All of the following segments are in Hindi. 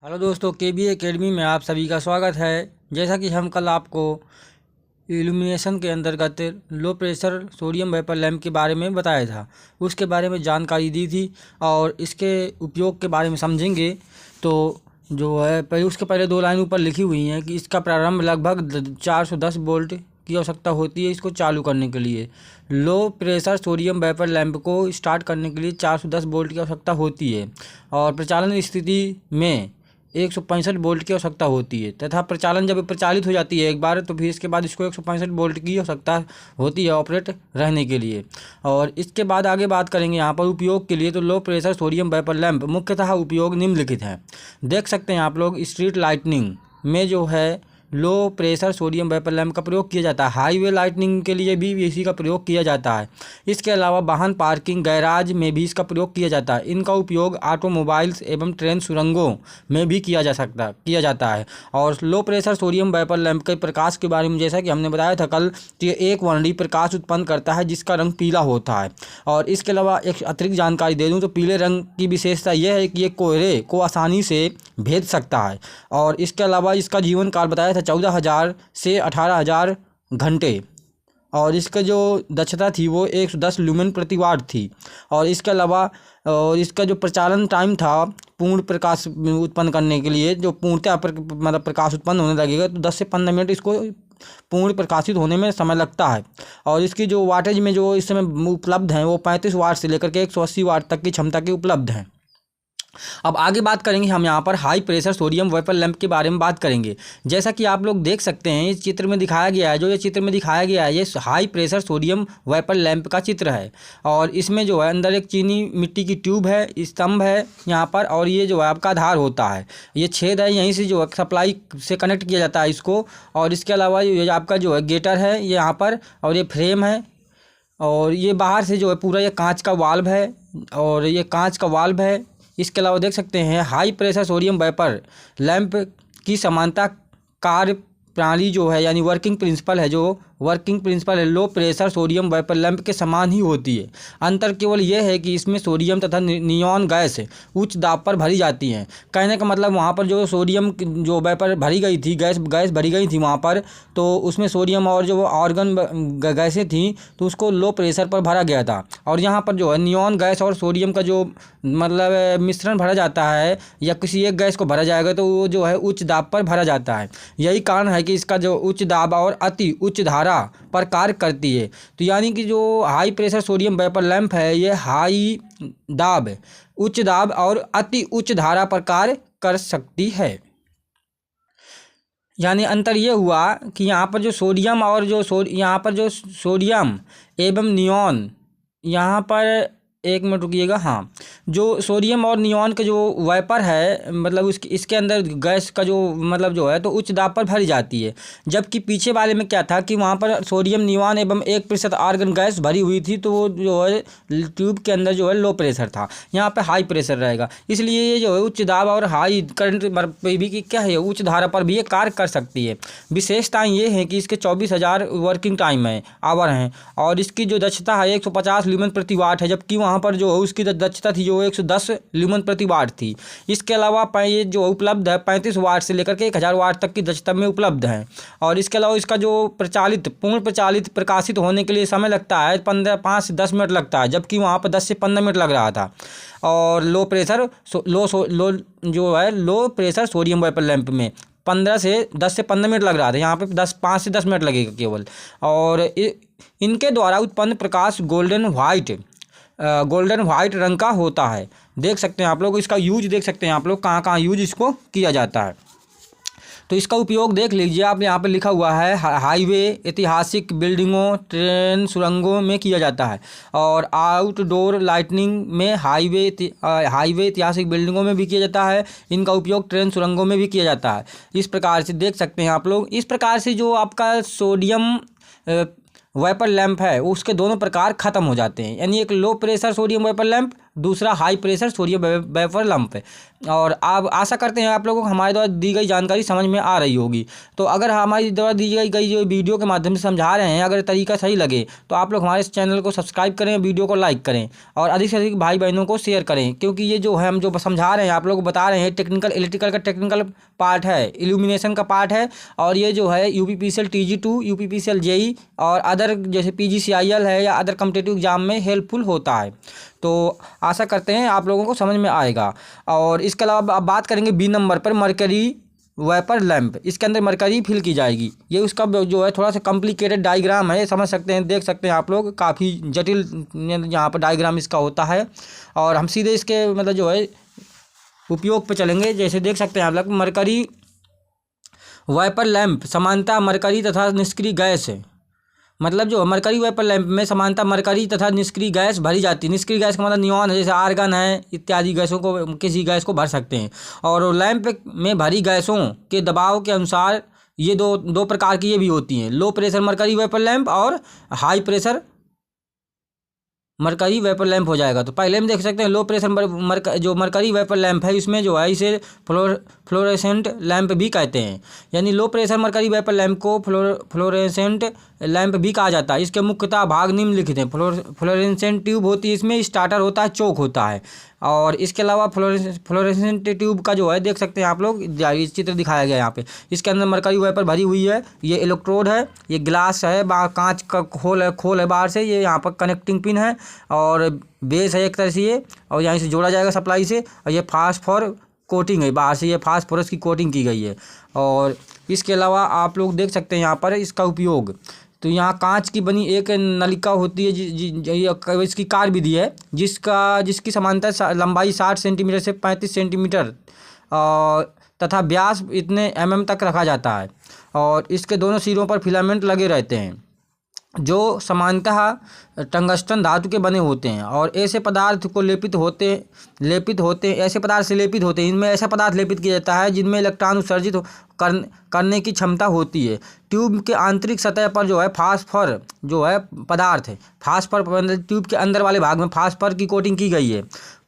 हेलो दोस्तों, के बी एकेडमी में आप सभी का स्वागत है। जैसा कि हम कल आपको इल्यूमिनेशन के अंतर्गत लो प्रेशर सोडियम वेपर लैंप के बारे में बताया था, उसके बारे में जानकारी दी थी और इसके उपयोग के बारे में समझेंगे। तो जो है पहले उसके पहले दो लाइन ऊपर लिखी हुई हैं कि इसका प्रारंभ लगभग 410 वोल्ट की आवश्यकता होती है इसको चालू करने के लिए। लो प्रेशर सोडियम वेपर लैंप को स्टार्ट करने के लिए 410 वोल्ट की आवश्यकता होती है और प्रचालन स्थिति में 165 वोल्ट की आवश्यकता होती है तथा प्रचालन जब प्रचालित हो जाती है एक बार तो फिर इसके बाद इसको 165 वोल्ट की आवश्यकता होती है ऑपरेट रहने के लिए। और इसके बाद आगे बात करेंगे यहाँ पर उपयोग के लिए। तो लो प्रेशर सोडियम वेपर लैंप मुख्यतः उपयोग निम्नलिखित हैं। देख सकते हैं आप लोग, स्ट्रीट लाइटनिंग में जो है लो प्रेशर सोडियम वेपर लैंप का प्रयोग किया जाता है। हाईवे लाइटनिंग के लिए भी इसी का प्रयोग किया जाता है। इसके अलावा वाहन पार्किंग गैराज में भी इसका प्रयोग किया जाता है। इनका उपयोग ऑटोमोबाइल्स एवं ट्रेन सुरंगों में भी किया जाता है। और लो प्रेशर सोडियम वेपर लैंप के प्रकाश के बारे में जैसा कि हमने बताया था कल, तो ये एक वर्णीय प्रकाश उत्पन्न करता है जिसका रंग पीला होता है। और इसके अलावा एक अतिरिक्त जानकारी दे दूँ तो पीले रंग की विशेषता यह है कि ये कोहरे को आसानी से भेद सकता है। और इसके अलावा इसका जीवन काल बताया था 14,000 से 18,000 घंटे। और इसका जो दक्षता थी वो 110 ल्यूमेन प्रति वाट थी। और इसके अलावा और इसका जो प्रचालन टाइम था पूर्ण प्रकाश उत्पन्न करने के लिए, जो पूर्णतः मतलब प्रकाश उत्पन्न होने लगेगा तो 10 से 15 मिनट इसको पूर्ण प्रकाशित होने में समय लगता है। और इसकी जो वाटेज में जो इस समय उपलब्ध हैं वो 35 वाट से लेकर के 180 वाट तक की क्षमता के उपलब्ध हैं। अब आगे बात करेंगे हम यहाँ पर high pressure sodium vapour lamp के बारे में बात करेंगे। जैसा कि आप लोग देख सकते हैं इस चित्र में दिखाया गया है, ये चित्र में दिखाया गया है ये high pressure sodium vapour lamp का चित्र है। और इसमें जो है अंदर एक चीनी मिट्टी की ट्यूब है, स्तंभ है यहाँ पर, और ये जो है आपका आधार होता है, ये छेद है, यहीं से जो है सप्लाई से कनेक्ट किया जाता है इसको। और इसके अलावा ये आपका जो है गेटर है ये यहाँ पर, और ये फ्रेम है। और ये बाहर से जो है पूरा ये कांच का वाल्व है, और ये कांच का वाल्व है। इसके अलावा देख सकते हैं high pressure sodium vapour lamp की समानता कार्य प्रणाली जो है यानी वर्किंग प्रिंसिपल है, जो वर्किंग प्रिंसिपल है लो प्रेशर सोडियम वेपर लैंप के समान ही होती है। अंतर केवल यह है कि इसमें सोडियम तथा नियॉन गैस उच्च दाब पर भरी जाती हैं। कहने का मतलब वहाँ पर जो सोडियम जो वेपर भरी गई थी, गैस भरी गई थी वहाँ पर, तो उसमें सोडियम और जो ऑर्गन गैसें थी तो उसको लो प्रेशर पर भरा गया था। और यहाँ पर जो है नियॉन गैस और सोडियम का जो मतलब मिश्रण भरा जाता है या किसी एक गैस को भरा जाएगा तो वो जो है उच्च दाब पर भरा जाता है। यही कारण है कि इसका जो उच्च दाब और अति उच्च धारा पर कार्य करती है। तो यानी कि जो high pressure sodium vapour lamp है ये हाई दाब, उच्च दाब और अति उच्च धारा पर कार्य कर सकती है। यानी अंतर ये हुआ कि यहाँ पर जो सोडियम और यहाँ पर जो सोडियम एवं नियॉन, यहाँ पर एक मिनट रुकिएगा, हाँ, जो सोडियम और नियॉन का जो वेपर है मतलब इसके अंदर गैस का जो मतलब जो है तो उच्च दाब पर भरी जाती है। जबकि पीछे वाले में क्या था कि वहाँ पर सोडियम नियॉन एवं 1% आर्गन गैस भरी हुई थी, तो वो जो है ट्यूब के अंदर जो है लो प्रेशर था, यहाँ पर हाई प्रेशर रहेगा। इसलिए ये जो है उच्च दाब और हाई करंट पर भी क्या है उच्च धारा पर भी ये कार्य कर सकती है। विशेषताएँ ये हैं कि इसके 24,000 वर्किंग टाइम है, आवर हैं। और इसकी जो दक्षता है 150 ल्यूमेन प्रति वाट है, जबकि वहाँ पर जो उसकी दक्षता थी जो 110 ल्यूमेन प्रति वाट थी। इसके अलावा ये जो उपलब्ध है 35 वाट से लेकर के 1000 वाट तक की दक्षता में उपलब्ध है। और इसके अलावा इसका जो पूर्ण प्रचालित प्रकाशित होने के लिए समय लगता है 5 से 10 मिनट लगता है, जबकि वहाँ पर 10 से 15 मिनट लग रहा था। और low pressure low pressure sodium vapour lamp में 10 से 15 मिनट लग रहा था, यहाँ पे 5 से 10 मिनट लगेगा केवल। और इनके द्वारा उत्पन्न प्रकाश गोल्डन वाइट रंग का होता है। देख सकते हैं आप लोग, इसका यूज देख सकते हैं आप लोग कहाँ कहाँ यूज इसको किया जाता है। तो इसका उपयोग देख लीजिए, आप यहाँ पे लिखा हुआ है हाईवे, ऐतिहासिक बिल्डिंगों, ट्रेन सुरंगों में किया जाता है। और आउटडोर लाइटनिंग में हाईवे ऐतिहासिक बिल्डिंगों में भी किया जाता है। इनका उपयोग ट्रेन सुरंगों में भी किया जाता है। इस प्रकार से देख सकते हैं आप लोग। इस प्रकार से जो आपका सोडियम वेपर लैंप है उसके दोनों प्रकार ख़त्म हो जाते हैं, यानी एक low pressure sodium vapour lamp दूसरा high pressure sodium vapour lamp. और आप आशा करते हैं आप लोगों को हमारे द्वारा दी गई जानकारी समझ में आ रही होगी। तो अगर हमारी द्वारा दी गई जो वीडियो के माध्यम से समझा रहे हैं, अगर तरीका सही लगे तो आप लोग हमारे इस चैनल को सब्सक्राइब करें, वीडियो को लाइक करें और अधिक से अधिक भाई बहनों को शेयर करें, क्योंकि ये जो है हम जो समझा रहे हैं आप लोग को बता रहे हैं टेक्निकल इलेक्ट्रिकल का टेक्निकल पार्ट है, इल्यूमिनेशन का पार्ट है। और ये जो है यूपीपीसीएल TG2, यूपीपीसीएल जेई और अदर जैसे PGCIL है या अदर कॉम्पिटिटिव एग्जाम में हेल्पफुल होता है। तो आशा करते हैं आप लोगों को समझ में आएगा। और इसके अलावा अब बात करेंगे बी नंबर पर, मरकरी वेपर लैंप। इसके अंदर मरकरी फिल की जाएगी। ये उसका जो है थोड़ा सा कॉम्प्लिकेटेड डायग्राम है, समझ सकते हैं, देख सकते हैं आप लोग, काफ़ी जटिल यहाँ पर डायग्राम इसका होता है। और हम सीधे इसके मतलब जो है उपयोग पे चलेंगे। जैसे देख सकते हैं आप लोग, मरकरी वेपर लैंप समानता मरकरी तथा निष्क्रिय गैस है। मतलब जो मरकरी वेपर लैंप में समानता मरकरी तथा निष्क्रिय गैस भरी जाती है। निष्क्रिय गैस का मतलब नियॉन है, जैसे आर्गन है इत्यादि गैसों को, किसी गैस को भर सकते हैं। और लैंप में भरी गैसों के दबाव के अनुसार ये दो प्रकार की ये भी होती हैं, low pressure mercury vapour lamp और high pressure mercury vapour lamp हो जाएगा। तो पहले हम देख सकते हैं लो प्रेशर जो मरकरी वेपर लैंप है, इसमें जो है इसे फ्लोरेसेंट लैंप भी कहते हैं। यानी लो प्रेशर मरकरी वेपर लैंप को फ्लोरेसेंट लैंप भी कहा जाता है। इसके मुख्यतः भाग निम्नलिखित हैं। फ्लोरेसेंट ट्यूब होती है, इसमें स्टार्टर होता है, चोक होता है। और इसके अलावा फ्लोरेसेंट ट्यूब का जो है देख सकते हैं आप लोग, चित्र दिखाया गया है यहाँ पे। इसके अंदर मरकरी वेपर भरी हुई है, ये इलेक्ट्रोड है, ये ग्लास है, कांच का खोल है बाहर से, ये यहाँ पर कनेक्टिंग पिन है और बेस है एक तरह से ये, और यहाँ से जोड़ा जाएगा सप्लाई से। और ये फास्फोर कोटिंग है, बाहर से ये फास्फोरस की कोटिंग की गई है। और इसके अलावा आप लोग देख सकते हैं यहाँ पर इसका उपयोग, तो यहाँ कांच की बनी एक नलिका होती है, इसकी कार्य विधि है, जिसकी समांतर लंबाई 60 सेंटीमीटर से 35 सेंटीमीटर तथा व्यास इतने mm तक रखा जाता है। और इसके दोनों सिरों पर फिलामेंट लगे रहते हैं जो सामान्यतः टंगस्टन धातु के बने होते हैं और ऐसे पदार्थ को लेपित होते ऐसे पदार्थ से लेपित होते हैं। इनमें ऐसा पदार्थ लेपित किया जाता है जिनमें इलेक्ट्रॉन उत्सर्जित करने की क्षमता होती है। ट्यूब के आंतरिक सतह पर जो है फास्फर जो है पदार्थ है, फास्फर ट्यूब के अंदर वाले भाग में फास्फर की कोटिंग की गई है।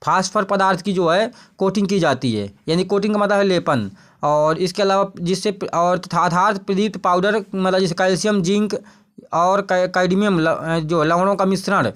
फास्फर पदार्थ की जो है कोटिंग की जाती है, यानी कोटिंग का मतलब है लेपन। और इसके अलावा जिससे और आधार प्रदीप्त पाउडर मतलब जैसे कैल्शियम, जिंक और कैडमियम जो लवणों का मिश्रण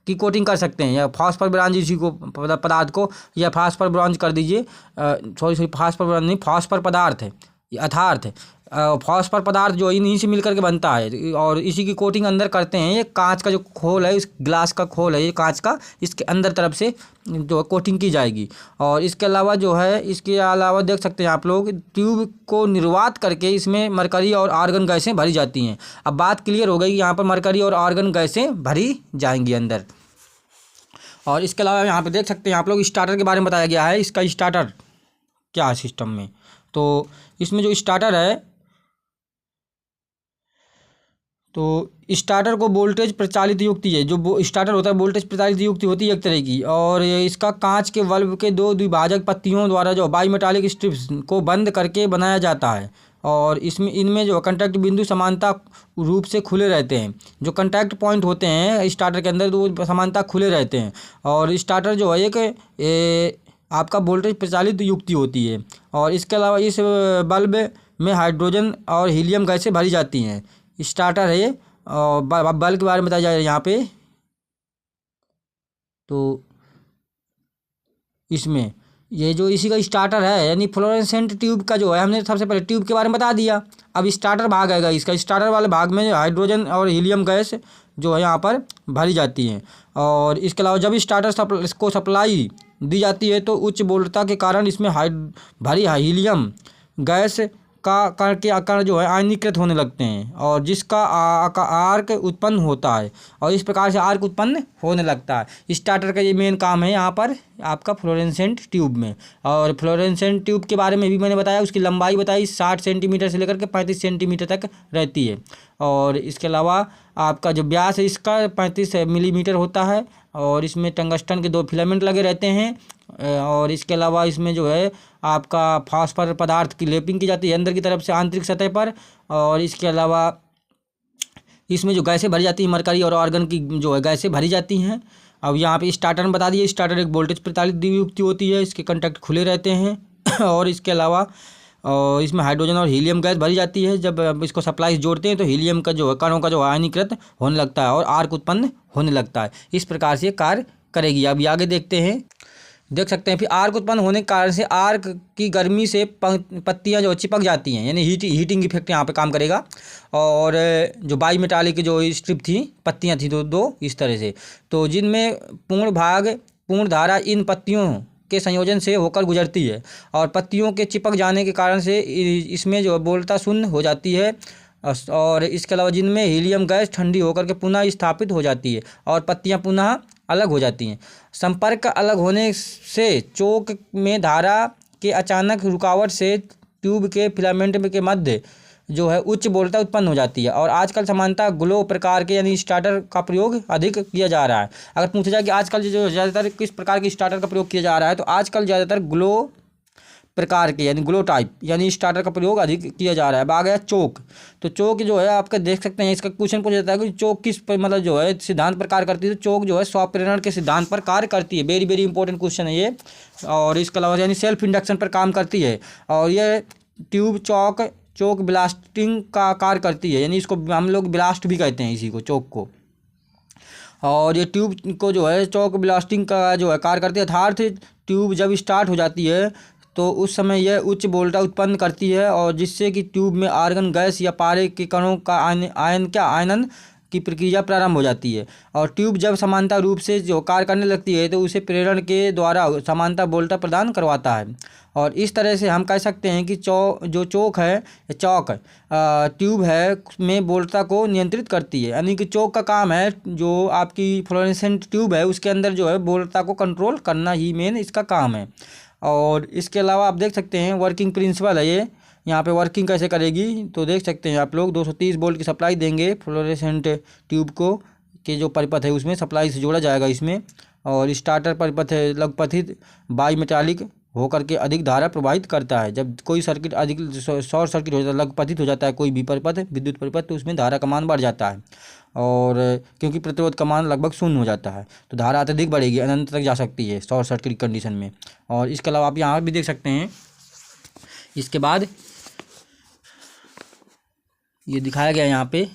की कोटिंग कर सकते हैं, या फास्फर ब्रांज इसी को पदार्थ को, या फास्फर ब्रांज कर दीजिए, फास्फर ब्रांज नहीं, फास्फर पदार्थ है यथार्थ है। फास्फर पदार्थ जो इन्हीं से मिलकर के बनता है और इसी की कोटिंग अंदर करते हैं। ये कांच का जो खोल है, इस ग्लास का खोल है ये कांच का, इसके अंदर तरफ से जो कोटिंग की जाएगी। और इसके अलावा जो है, इसके अलावा देख सकते हैं आप लोग, ट्यूब को निर्वात करके इसमें मरकरी और आर्गन गैसें भरी जाती हैं। अब बात क्लियर हो गई, यहाँ पर मरकरी और आर्गन गैसें भरी जाएंगी अंदर। और इसके अलावा यहाँ पर देख सकते हैं आप लोग, स्टार्टर के बारे में बताया गया है। इसका स्टार्टर क्या है सिस्टम में, तो इसमें जो स्टार्टर है, तो स्टार्टर को वोल्टेज प्रचालित युक्ति है, जो स्टार्टर होता है वोल्टेज प्रचालित युक्ति होती है एक तरह की। और इसका कांच के बल्ब के दो द्विभाजक पत्तियों द्वारा जो बाईमेटालिक स्ट्रिप्स को बंद करके बनाया जाता है। और इनमें जो कंटैक्ट बिंदु समानता रूप से खुले रहते हैं। जो कंटैक्ट पॉइंट होते हैं स्टार्टर के अंदर, तो समानता खुले रहते हैं। और स्टार्टर जो है एक आपका वोल्टेज प्रचालित युक्ति होती है। और इसके अलावा इस बल्ब में हाइड्रोजन और हीलियम गैसें भरी जाती हैं। स्टार्टर है ये, और बल्ब के बारे में बताया जाए यहाँ पे, तो इसमें ये जो इसी का स्टार्टर है, यानी फ्लोरेसेंट ट्यूब का जो है, हमने सबसे पहले ट्यूब के बारे में बता दिया। अब स्टार्टर भाग आएगा इसका। स्टार्टर वाले भाग में हाइड्रोजन और हीलियम गैस जो है यहाँ पर भरी जाती हैं। और इसके अलावा जब स्टार्टर को सप्लाई दी जाती है तो उच्च वोल्टता के कारण इसमें भरी हीलियम गैस के आकार जो है आयनीकृत होने लगते हैं, और जिसका आर्क उत्पन्न होता है, और इस प्रकार से आर्क उत्पन्न होने लगता है। स्टार्टर का ये मेन काम है यहाँ पर आपका फ्लोरेसेंट ट्यूब में। और फ्लोरेसेंट ट्यूब के बारे में भी मैंने बताया, उसकी लंबाई बताई 60 सेंटीमीटर से लेकर के 35 सेंटीमीटर तक रहती है। और इसके अलावा आपका जो व्यास है इसका 35 मिलीमीटर होता है। और इसमें टंगस्टन के 2 फिलामेंट लगे रहते हैं। और इसके अलावा इसमें जो है आपका फास्फर पदार्थ की लेपिंग की जाती है अंदर की तरफ से आंतरिक सतह पर। और इसके अलावा इसमें जो गैसें भरी जाती हैं, मरकरी और आर्गन की जो है गैसें भरी जाती हैं। अब यहाँ पे स्टार्टर में बता दिए, स्टार्टर एक वोल्टेज प्रचालित द्वियुक्ति होती है, इसके कंटैक्ट खुले रहते हैं और इसके अलावा इसमें हाइड्रोजन और हीलियम गैस भरी जाती है। जब इसको सप्लाई जोड़ते हैं तो हीलियम का जो है कणों का जो आयनीकृत होने लगता है और आर्क उत्पन्न होने लगता है। इस प्रकार से कार्य करेगी। अब आगे देखते हैं, देख सकते हैं फिर आर्क उत्पन्न होने के कारण से आर्क की गर्मी से पत्तियां जो चिपक जाती हैं, यानी हीटिंग इफेक्ट यहाँ पे काम करेगा। और जो बाई मेटालिक जो स्ट्रिप थी, पत्तियां थी दो इस तरह से, तो जिनमें पूर्ण धारा इन पत्तियों के संयोजन से होकर गुजरती है और पत्तियों के चिपक जाने के कारण से इसमें जो बोलता शून्य हो जाती है। और इसके अलावा जिनमें हीलियम गैस ठंडी होकर के पुनः स्थापित हो जाती है और पत्तियां पुनः अलग हो जाती हैं। संपर्क अलग होने से चोक में धारा के अचानक रुकावट से ट्यूब के फिलामेंट के मध्य जो है उच्च बोलता उत्पन्न हो जाती है। और आजकल सामान्यतः ग्लो प्रकार के यानी स्टार्टर का प्रयोग अधिक किया जा रहा है। अगर पूछा जाए कि आजकल जो ज़्यादातर किस प्रकार के स्टार्टर का प्रयोग किया जा रहा है, तो आजकल ज़्यादातर ग्लो प्रकार के यानी ग्लो टाइप यानी स्टार्टर का प्रयोग अधिक किया जा रहा है। अब आ गया चोक। तो चोक जो है आपका देख सकते हैं, इसका क्वेश्चन पूछा जाता है कि चोक किस पर मतलब जो है सिद्धांत पर कार्य करती है। तो चोक जो है स्वप्रेरण के सिद्धांत पर कार्य करती है। वेरी वेरी इंपॉर्टेंट क्वेश्चन है ये। और इसके अलावा यानी सेल्फ इंडक्शन पर काम करती है। और ये ट्यूब चोक ब्लास्टिंग का कार्य करती है, यानी इसको हम लोग ब्लास्ट भी कहते हैं इसी को, चोक को। और ये ट्यूब को जो है चोक ब्लास्टिंग का जो है कार्य करती है। अर्थात ट्यूब जब स्टार्ट हो जाती है तो उस समय यह उच्च वोल्टा उत्पन्न करती है और जिससे कि ट्यूब में आर्गन गैस या पारे के कणों का आयनन की प्रक्रिया प्रारंभ हो जाती है। और ट्यूब जब समानता रूप से जो कार्य करने लगती है तो उसे प्रेरण के द्वारा समानता वोल्टा प्रदान करवाता है। और इस तरह से हम कह सकते हैं कि जो चोक ट्यूब है में वोल्टा को नियंत्रित करती है। यानी कि चोक का काम है, जो आपकी फ्लोरेसेंट ट्यूब है उसके अंदर जो है वोल्टा को कंट्रोल करना ही मेन इसका काम है। और इसके अलावा आप देख सकते हैं वर्किंग प्रिंसिपल है ये, यहाँ पे वर्किंग कैसे करेगी तो देख सकते हैं आप लोग। 230 वोल्ट की सप्लाई देंगे फ्लोरेसेंट ट्यूब को, कि जो परिपथ है उसमें सप्लाई से जोड़ा जाएगा इसमें। और स्टार्टर परिपथ है लगपथित बाई मेटालिक होकर के अधिक धारा प्रवाहित करता है। जब कोई सर्किट अधिक शॉर्ट सर्किट हो जाता है, लगपथित हो जाता है कोई भी परिपथ विद्युत परिपथ, तो उसमें धारा का मान बढ़ जाता है। और क्योंकि प्रतिरोध का मान लगभग शून्य हो जाता है तो धारा अत्यधिक बढ़ेगी, अनंत तक जा सकती है शॉर्ट सर्किट कंडीशन में। और इसके अलावा आप यहाँ भी देख सकते हैं, इसके बाद ये दिखाया गया यहाँ पे,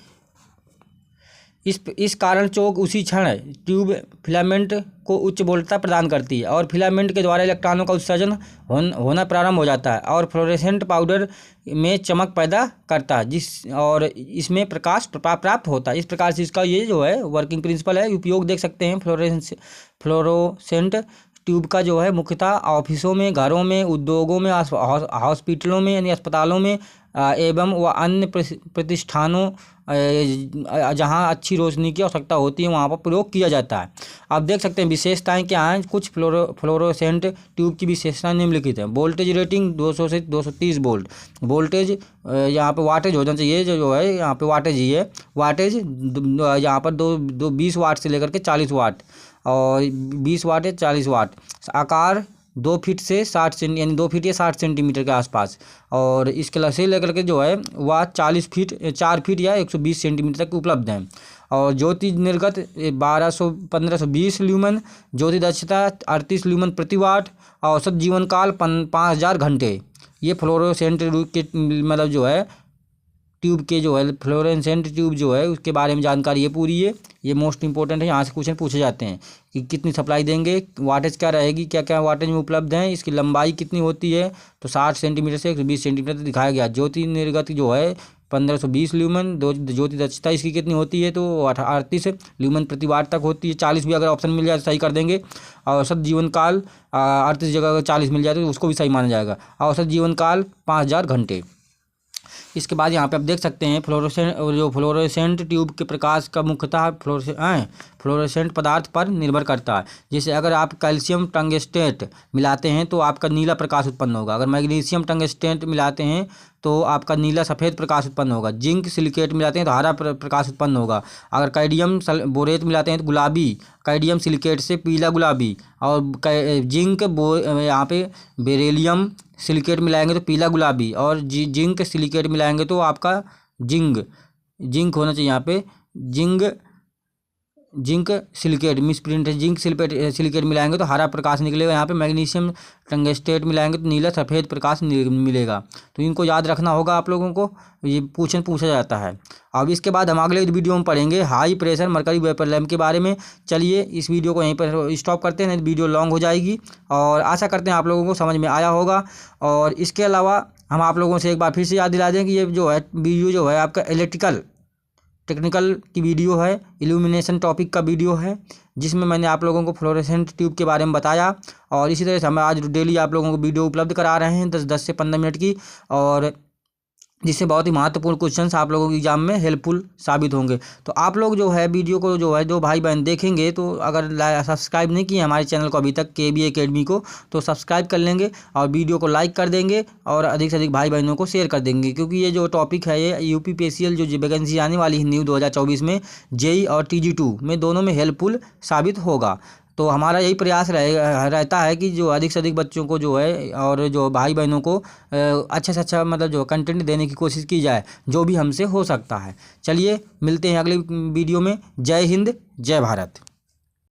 इस कारण चोक उसी क्षण ट्यूब फिलामेंट को उच्च वोल्टता प्रदान करती है और फिलामेंट के द्वारा इलेक्ट्रॉनों का उत्सर्जन होना प्रारंभ हो जाता है और फ्लोरेसेंट पाउडर में चमक पैदा करता है और इसमें प्रकाश प्राप्त होता है। इस प्रकार से इसका ये जो है वर्किंग प्रिंसिपल है। उपयोग देख सकते हैं फ्लोरोसेंट ट्यूब का जो है मुख्यतः ऑफिसों में, घरों में, उद्योगों में, हॉस्पिटलों में यानी अस्पतालों में एवं व अन्य प्रतिष्ठानों जहां अच्छी रोशनी की आवश्यकता होती है वहां पर प्रयोग किया जाता है। आप देख सकते हैं विशेषताएं क्या हैं। कुछ फ्लोरोसेंट ट्यूब की विशेषताएं निम्नलिखित हैं। वोल्टेज रेटिंग 200 से 230 वोल्ट। वोल्टेज यहाँ पे वाटेज होना चाहिए, जो है यहाँ पे वाटेज ही है। वाटेज यहाँ पर 20 वाट से लेकर के 40 वाट और 20 वाट या 40 वाट। आकार 2 फीट से 60 सेंटी यानी 2 फीट या 60 सेंटीमीटर के आसपास। और इसके से लेकर के जो है वह 4 फीट या 120 सेंटीमीटर तक उपलब्ध हैं। और ज्योति निर्गत 1520 ल्यूमन, ज्योति दक्षता 38 ल्यूमन प्रति वाट, औसत जीवन काल 5000 घंटे। ये फ्लोरोसेंट के मतलब जो है ट्यूब के जो है फ्लोरेसेंट ट्यूब जो है उसके बारे में जानकारी ये पूरी है। ये मोस्ट इंपॉर्टेंट है, यहाँ से क्वेश्चन पूछे जाते हैं कि कितनी सप्लाई देंगे, वाटेज क्या रहेगी, क्या क्या वाटेज में उपलब्ध हैं, इसकी लंबाई कितनी होती है। तो 60 सेंटीमीटर से 120 सेंटीमीटर दिखाया गया। ज्योति निर्गत जो है 1520 ल्यूमन, ज्योति दक्षता इसकी कितनी होती है तो 38 ल्यूमन प्रति वाट तक होती है। 40 भी अगर ऑप्शन मिल जाए तो सही कर देंगे। औसत जीवन काल 38 जगह अगर 40 मिल जाए तो उसको भी सही माना जाएगा। औसत जीवन काल 5000 घंटे। इसके बाद यहाँ पे आप देख सकते हैं फ्लोरोसेंट ट्यूब के प्रकाश का मुख्यतः फ्लोरोसेंट पदार्थ पर निर्भर करता है। जैसे अगर आप कैल्शियम टंगस्टेट मिलाते हैं तो आपका नीला प्रकाश उत्पन्न होगा। अगर मैग्नीशियम टंगस्टेट मिलाते हैं तो आपका नीला सफ़ेद प्रकाश उत्पन्न होगा। जिंक सिलिकेट मिलाते हैं तो हरा प्रकाश उत्पन्न होगा। अगर कैडियम बोरेट मिलाते हैं तो गुलाबी, कैडियम सिलिकेट से पीला गुलाबी। और जिंक यहाँ पे बेरिलियम सिलिकेट मिलाएंगे तो पीला गुलाबी। और जिंक सिलिकेट मिलाएंगे तो आपका जिंक होना चाहिए यहाँ पे जिंक सिलिकेट, मिस प्रिंट है, जिंक सिलिकेट मिलाएंगे तो हरा प्रकाश निकलेगा। यहाँ पे मैग्नीशियम टंगस्टेट मिलाएंगे तो नीला सफ़ेद प्रकाश मिलेगा। तो इनको याद रखना होगा आप लोगों को, ये पूछा जाता है। अब इसके बाद हम अगले वीडियो में पढ़ेंगे high pressure mercury vapour lamp के बारे में। चलिए इस वीडियो को यहीं पर स्टॉप करते हैं, नहीं तो वीडियो लॉन्ग हो जाएगी। और आशा करते हैं आप लोगों को समझ में आया होगा। और इसके अलावा हम आप लोगों से एक बार फिर से याद दिला दें कि ये जो है वीडियो जो है आपका इलेक्ट्रिकल टेक्निकल की वीडियो है, इल्यूमिनेशन टॉपिक का वीडियो है, जिसमें मैंने आप लोगों को फ्लोरेसेंट ट्यूब के बारे में बताया। और इसी तरह से हम आज डेली आप लोगों को वीडियो उपलब्ध करा रहे हैं 10 से 15 मिनट की, और जिससे बहुत ही महत्वपूर्ण क्वेश्चंस आप लोगों के एग्जाम में हेल्पफुल साबित होंगे। तो आप लोग जो है वीडियो को जो है जो भाई बहन देखेंगे, तो अगर सब्सक्राइब नहीं किए हमारे चैनल को अभी तक KB एकेडमी को, तो सब्सक्राइब कर लेंगे और वीडियो को लाइक कर देंगे और अधिक से अधिक भाई बहनों को शेयर कर देंगे। क्योंकि ये जो टॉपिक है ये UPPSCL जो वैकेंसी आने वाली है न्यू 2024 में JEE और TG2 में दोनों में हेल्पफुल साबित होगा। तो हमारा यही प्रयास रहता है कि जो अधिक से अधिक बच्चों को जो है और जो भाई बहनों को अच्छा से अच्छा मतलब जो कंटेंट देने की कोशिश की जाए, जो भी हमसे हो सकता है। चलिए मिलते हैं अगले वीडियो में। जय हिंद, जय भारत।